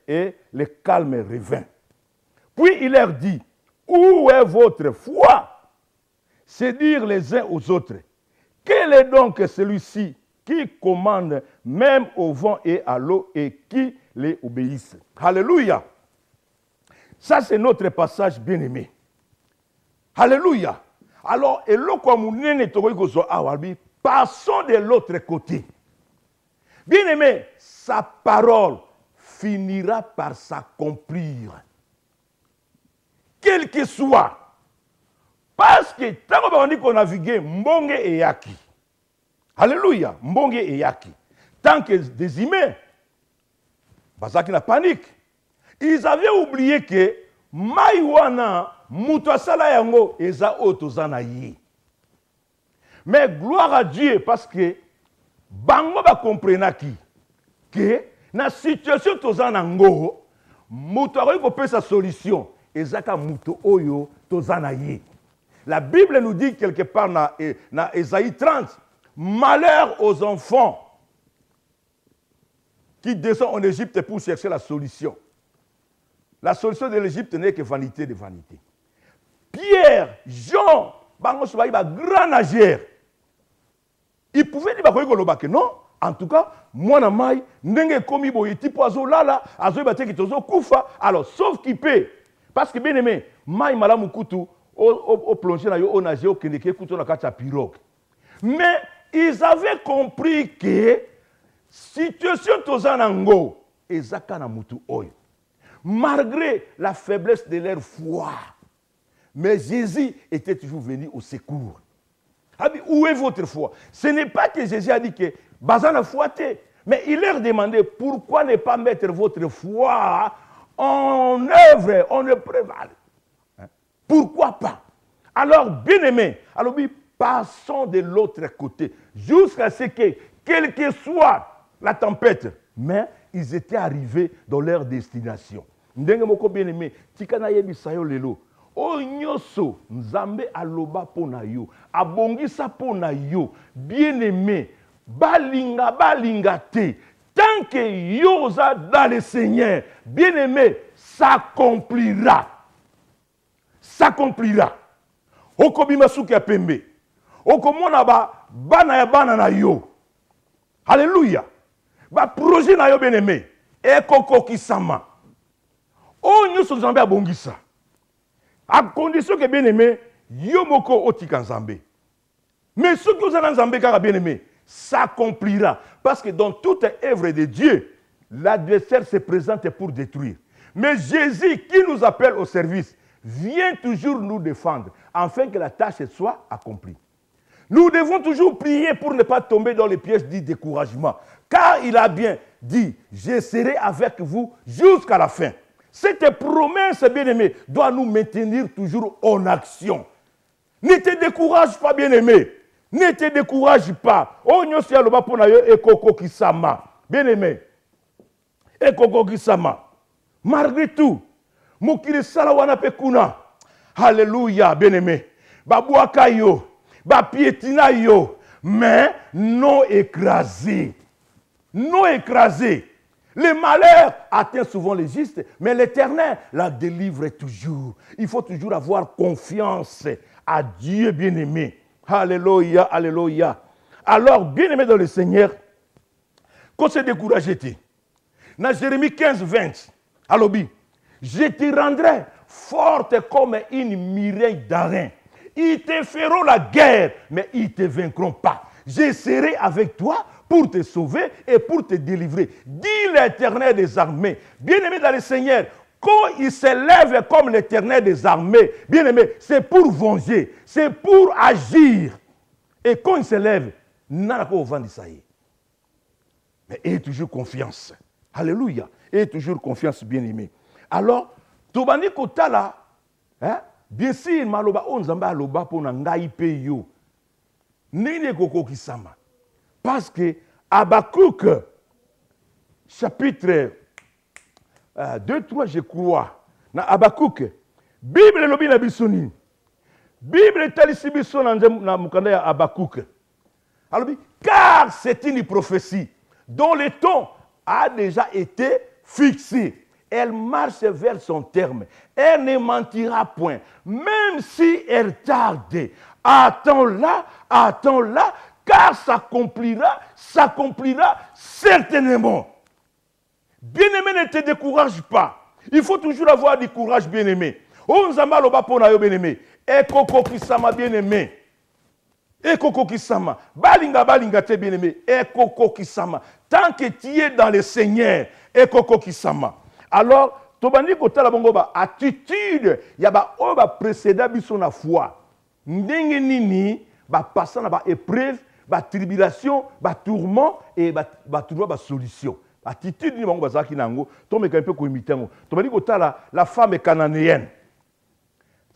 et le calme revint. Puis il leur dit, où est votre foi? C'est dire les uns aux autres, quel est donc celui-ci qui commande même au vent et à l'eau et qui les obéissent? Alléluia. Ça, c'est notre passage bien-aimé. Alléluia. Alors, passons de l'autre côté. Bien-aimé, sa parole finira par s'accomplir. Quel que soit. Parce que tant qu'on a navigué, Mbonge et Yaki. Alléluia, Mbonge et Yaki. Tant que des humains, Bazaki na panique. Ils avaient oublié que Maïwana, Moutouasala Yango, Eza Otozana Yi. Mais gloire à Dieu, parce que Bango va comprendre que na situation Tozana Ngo, Moutouaroy peut sa solution. Ezaka Moutou Oyo Tozana Yi. La Bible nous dit quelque part dans Ésaïe 30, malheur aux enfants qui descendent en Égypte pour chercher la solution. La solution de l'Égypte n'est que vanité de vanité. Pierre, Jean, grand nageur. Ils pouvaient dire que non. En tout cas, moi, je commis boyeti poiso là, kufa. Alors, sauf qu'il peut. Parce que bien aimé, maï malamukutu, au plongé, au nager, au keneke, kutu na kacha pirogue. Mais ils avaient compris que situation tozanango, ezaka na mutu oyo. Malgré la faiblesse de leur foi. Mais Jésus était toujours venu au secours. Où est votre foi? Ce n'est pas que Jésus a dit que Bazan a foité, mais il leur demandait pourquoi ne pas mettre votre foi en œuvre, en épreuve. Pourquoi pas? Alors, bien aimé, alors oui, passons de l'autre côté, jusqu'à ce que, quelle que soit la tempête, mais ils étaient arrivés dans leur destination. Ndenge moko bien aimé, tikana yebisayo lelo. O nyoso nzambe aloba pona yo, abongisa pona yo, bien aimé, balinga te. Tant que yoza dans le Seigneur, bien aimé, s'accomplira. S'accomplira. Okobima suki pembe. Okomona bana ya bana na yo. Alléluia. Ba projet na yo bien aimé. Ekoko kisama. Oh, nous sommes Zambé à Bongissa. À condition que bien aimé, Yomoko Otika Zambé. Mais ce que vous avez en Zambé, car bien aimé, s'accomplira. Parce que dans toute œuvre de Dieu, l'adversaire se présente pour détruire. Mais Jésus, qui nous appelle au service, vient toujours nous défendre, afin que la tâche soit accomplie. Nous devons toujours prier pour ne pas tomber dans les pièges du découragement. Car il a bien dit, je serai avec vous jusqu'à la fin. Cette promesse, bien-aimé, doit nous maintenir toujours en action. Ne te décourage pas, bien-aimé. Ne te décourage pas. Oh, nous sommes là pour nous et Koko Kisama. Bien-aimé. Et Koko Kisama. Malgré tout, Mokile Salawana Pekuna. Alléluia, bien-aimé. Babouaka yo. Bapietina yo. Mais non écrasé. Non écrasé. Le malheur atteint souvent les justes, mais l'Éternel la délivre toujours. Il faut toujours avoir confiance à Dieu bien-aimé. Alléluia, alléluia. Alors, bien-aimé dans le Seigneur, quand c'est découragé, dans Jérémie 15, 20, Alobi, je te rendrai forte comme une mireille d'airain. Ils te feront la guerre, mais ils ne te vaincront pas. Je serai avec toi pour te sauver et pour te délivrer. Dit l'Éternel des armées. Bien-aimé dans le Seigneur, quand il se lève comme l'Éternel des armées, bien-aimé, c'est pour venger, c'est pour agir. Et quand il se lève, n'a pas au vent d'Isaïe. Mais ayez toujours confiance. Alléluia. Ayez toujours confiance, bien-aimé. Alors, Tobani Kotala, bien sûr, Maloba, on zamba aloba pour n'angaï peyo. Nene koko kisama. Parce que Habakkuk, chapitre 2-3, je crois, dans Habakkuk, Bible lobi na bisoni. Bible talisi biso na mukanda ya Habakkuk. Alors, car c'est une prophétie dont le temps a déjà été fixée. Elle marche vers son terme. Elle ne mentira point. Même si elle tarde, attends-la, car s'accomplira certainement. Bien-aimé, ne te décourage pas. Il faut toujours avoir du courage, bien-aimé. Oh, Nzamba loba pona yo bien-aimé. Ekoko kisama bien-aimé. Ekoko kisama. Balinga te bien-aimé. Ekoko kisama. Tant que tu es dans le Seigneur, ekoko kisama. Alors, tobandi kotala bongo ba attitude ya ba o ba précéda biso na foi. Ndenge nini ba passant na ba épreuve, ba tribulation, ba tourment et ba trouver ba solution. Attitude ni bango bazaki nango, to meka un peu ko imiter ngo. Tobandi kotala la femme cananéenne.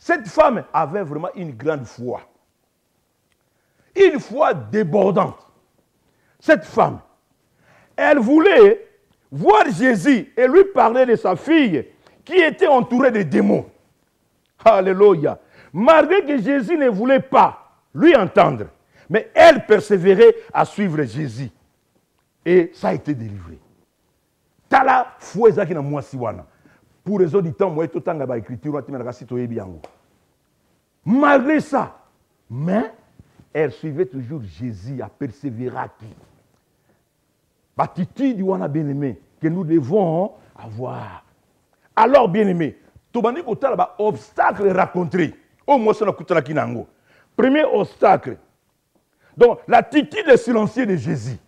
Cette femme avait vraiment une grande foi. Une foi débordante. Cette femme, elle voulait voir Jésus et lui parler de sa fille qui était entourée de démons. Alléluia. Malgré que Jésus ne voulait pas lui entendre, mais elle persévérait à suivre Jésus. Et ça a été délivré. Tala foi ezaki na mwasi wana. Pour les autres temps, moi tout tanga ba écriture tu na sito yebi yango. Malgré ça, mais elle suivait toujours Jésus, a persévéré à qui? L'attitude wana bien-aimé que nous devons avoir. Alors bien-aimé, tobandi kotala ba obstacle rencontré. Au moins ça na kutala kinango. Premier obstacle. Donc l'attitude silencieuse de Jésus.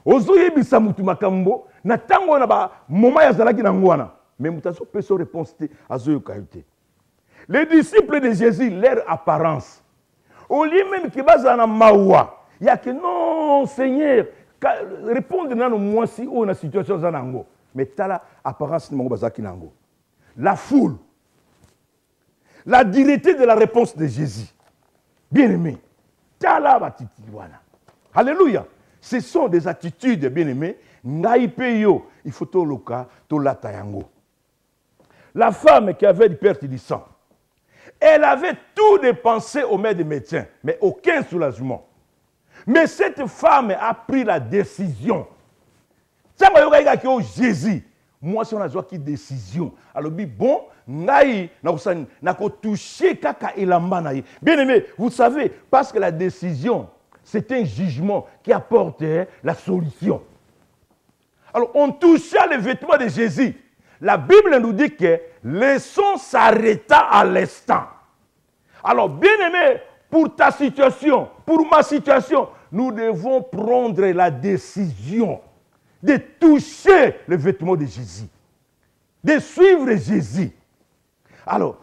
Ozoyebisa mutu makambo na tango na ba moment ya zalaki nango wana. Mais mutaso peso réponse te azoyoka yote. Les disciples de Jésus, leur apparence. Au lieu même que bazana mawa, il y a que non Seigneur, répondre dans moi si on a situation zanango. Mais tala apparence nango bazaki nango. La foule. La dureté de la réponse de Jésus. Bien-aimé. Tala batiti wana. Alléluia. Ce sont des attitudes, bien-aimés. Naïpeyo, il faut tout le cas, tout la tayango. La femme qui avait du perte du sang, elle avait tout dépensé au maître des médecins, mais aucun soulagement. Mais cette femme a pris la décision. Ça m'a dit que Jésus, moi, si on a joué qui décision, alors bon, naï, n'a pas touché kaka elamba naï. Bien aimé, vous savez, parce que la décision, c'est un jugement qui apporte la solution. Alors, on toucha les vêtements de Jésus. La Bible nous dit que le son s'arrêta à l'instant. Alors, bien-aimé, pour ta situation, pour ma situation, nous devons prendre la décision de toucher le vêtement de Jésus, de suivre Jésus. Alors,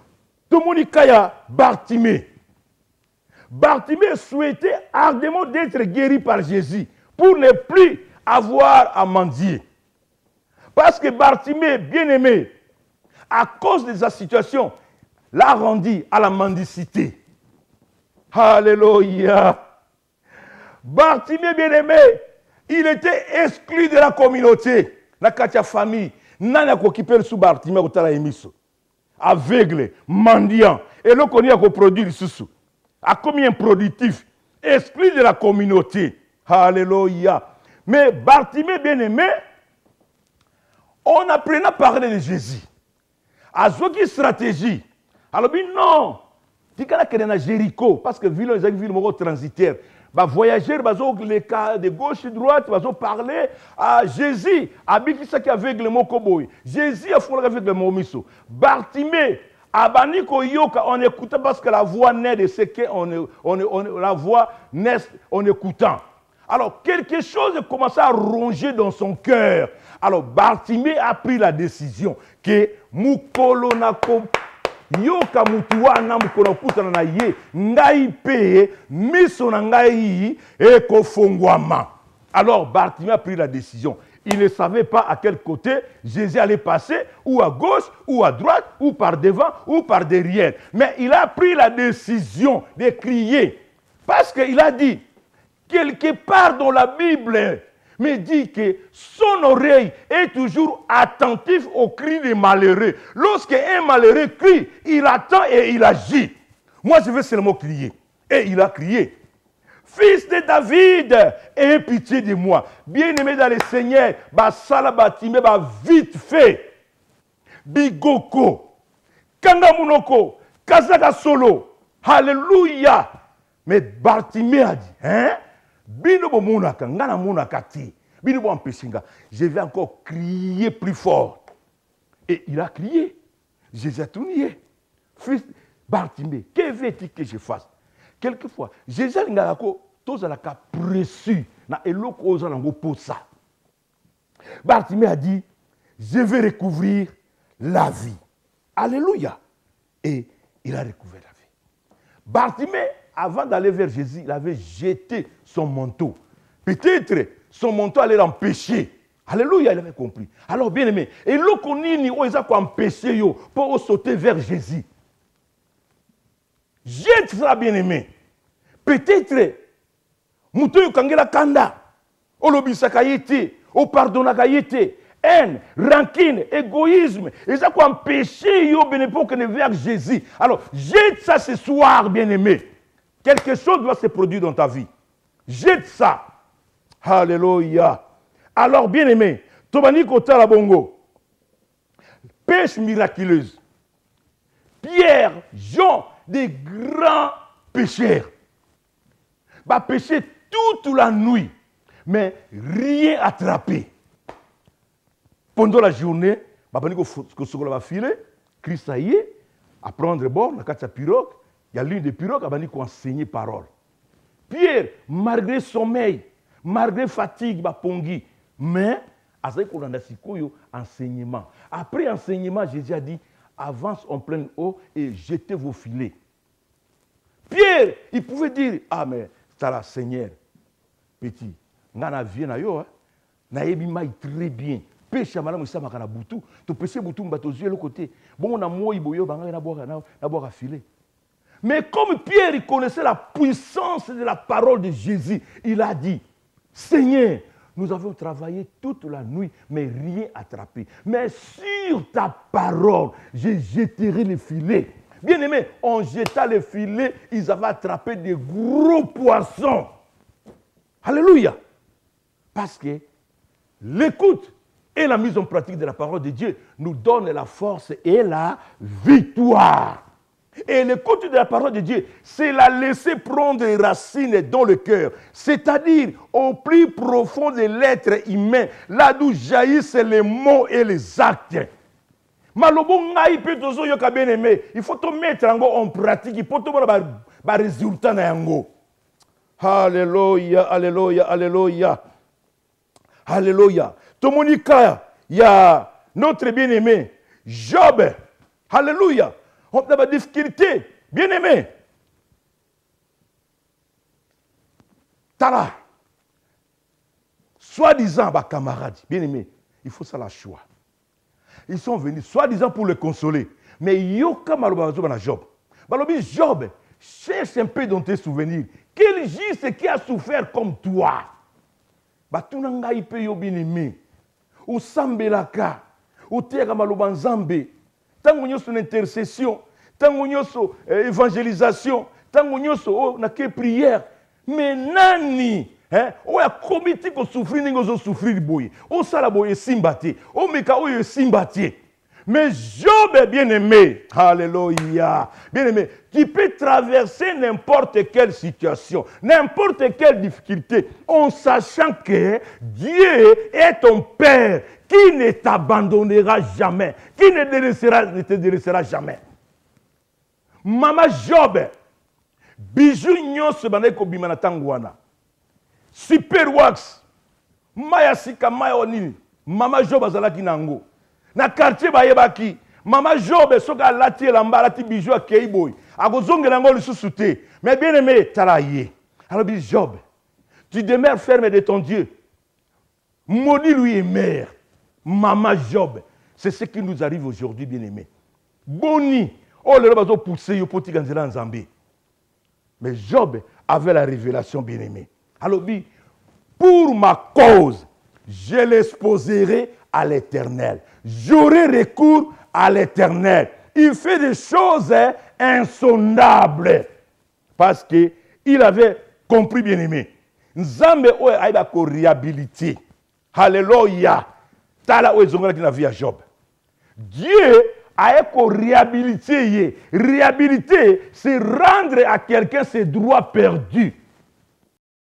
tout le monde dit qu'il y a Bartimée. Bartimée souhaitait ardemment d'être guéri par Jésus pour ne plus avoir à mendier. Parce que Bartimée, bien-aimé, à cause de sa situation, l'a rendu à la mendicité. Alléluia. Bartimée, bien-aimé, il était exclu de la communauté. La katia famille, n'a pas occupé sous Bartimée au tala émisso. Aveugle, mendiant, et l'on connaît à produire sous. À combien productif, exclu de la communauté. Alléluia. Mais Bartimée, bien-aimé, on apprenait à parler de Jésus. À ce stratégie. Alors, non. Tu sais dans Jéricho, parce que ville est une ville transitaire. Les voyageurs, les cas de gauche et de droite, ils parler à Jésus. Abikisaki avec le mot Koboy. Jésus a fait avec le mot Misso. Bartimée, Abaniko Yoka, on écoutait parce que la voix naît de ce qu'on la voix naît en écoutant. Alors, quelque chose commençait à ronger dans son cœur. Alors, Bartimée a pris la décision que Mukolo Nako Yoka Mutuana Mukolo Putana na ye ngai pe miso na ngai eko fongwama. Alors, Bartimée a pris la décision. Il ne savait pas à quel côté Jésus allait passer, ou à gauche, ou à droite, ou par devant, ou par derrière. Mais il a pris la décision de crier. Parce qu'il a dit, quelque part dans la Bible, me dit que son oreille est toujours attentive aux cris des malheureux. Lorsqu'un malheureux crie, il attend et il agit. Moi, je veux seulement crier. Et il a crié. Fils de David, aie pitié de moi. Bien-aimé dans le Seigneur, basala batime ba vite fait. Bigoko, Kangamunoko, Kazaka solo. Alléluia. Mais Bartimée a dit, hein? Bino bo monaka, ngana monaka ti. Bino bo empêchinga. Je vais encore crier plus fort. Et il a crié. Jésus a tout nié. Fils Bartimée, que veux-tu que je fasse? Quelquefois, Jésus a dit, tous à la cas précis, na eloko ozanango pour ça. Bartimée a dit, je vais recouvrir la vie. Alléluia. Et il a recouvert la vie. Bartimée, avant d'aller vers Jésus, il avait jeté son manteau. Peut-être son manteau allait l'empêcher. Alléluia, il avait compris. Alors, bien aimé, et l'autre nini, il a empêché pour sauter vers Jésus. Jette ça, bien aimé. Peut-être, Moutou Kangela Kanda, Olobisaka yete, O pardonnaka yete, haine, rancune, égoïsme, ils ont empêché yo pour que ne vers Jésus. Alors, jette ça ce soir, bien aimé. Quelque chose doit se produire dans ta vie. Jette ça. Alléluia. Alors, bien aimé, Tobani Kota Bongo, pêche miraculeuse. Pierre, Jean, des grands pécheurs. Va pêcher toute la nuit, mais rien attrapé. Pendant la journée, il va filer, Christ a y à prendre bord, il y a l'une des pirogues, il va enseigner parole. Pierre, malgré sommeil, malgré fatigue, il mais il a enseignement. Après enseignement, Jésus a dit, avance en pleine eau et jetez vos filets. Pierre, il pouvait dire, ah mais, c'est la Seigneur, petit, ngana vie na yo, na yebi mai très bien. Pêche malamu isa makana butu, to pêcher butu mbato yeux le côté. Bon on a moi boyo banga na boire filet. Mais comme Pierre il connaissait la puissance de la parole de Jésus, il a dit, Seigneur, nous avons travaillé toute la nuit, mais rien attrapé. Mais sur ta parole, je jetterai les filets. Bien aimé, en jetant les filets, ils avaient attrapé des gros poissons. Alléluia. Parce que l'écoute et la mise en pratique de la parole de Dieu nous donnent la force et la victoire. Et l'écoute de la parole de Dieu, c'est la laisser prendre racines dans le cœur, c'est-à-dire au plus profond de l'être humain, là d'où jaillissent les mots et les actes. Il faut te mettre en pratique, il faut te voir des résultats. Alléluia, alléluia, alléluia. Alléluia. Tomonika, il y a notre bien-aimé, Job. Alléluia. On a des difficultés, bien-aimé. Tala. Soi-disant, camarades, bien-aimé, il faut ça la choix. Ils sont venus, soi-disant pour le consoler. Mais Yoka Malobazo na Job. Balobi Job, cherche un peu dans tes souvenirs. Quel juste qui a souffert comme toi? Batunanga ipe yo bien-aimé. Ou sambelaka. Ou tega malobanzambe. Tango nyoso intercession. Tango nyoso évangélisation. Tango nyoso na ke prière. Mais nani? On a comité qu'on souffre, nous souffrir boy. On sala boy simbati. On meka oyo simbati. Mais Job est bien aimé. Alléluia. Bien aimé. Qui peut traverser n'importe quelle situation, n'importe quelle difficulté, en sachant que Dieu est ton Père qui ne t'abandonnera jamais, qui ne te délaissera jamais. Mama Job, bijou nyonso bana ko bimana tangwana. Super wax. Maya sika maya onini. Mama Job azalaki nango. Na quartier bayebaki. Mama Job soka lati lamba lati bijou akei boy. Akozonge nango lisusu te. Mais bien aimé talaye. Alors dit Job, tu demeures ferme de ton Dieu. Maudit lui et mère. Mama Job. C'est ce qui nous arrive aujourd'hui, bien aimé. Boni. Oh le bazo poussé yo poti ganzela nzambe. Mais Job avait la révélation, bien aimé. Alors, pour ma cause, je l'exposerai à l'Éternel. J'aurai recours à l'Éternel. Il fait des choses insondables. Parce qu'il avait compris bien-aimé. Nzambe oyo ayeba ko réhabiliter. Alléluia. Tala oyo ezongolaki na vie ya Job. Dieu a réhabilité. Réhabiliter, c'est rendre à quelqu'un ses droits perdus.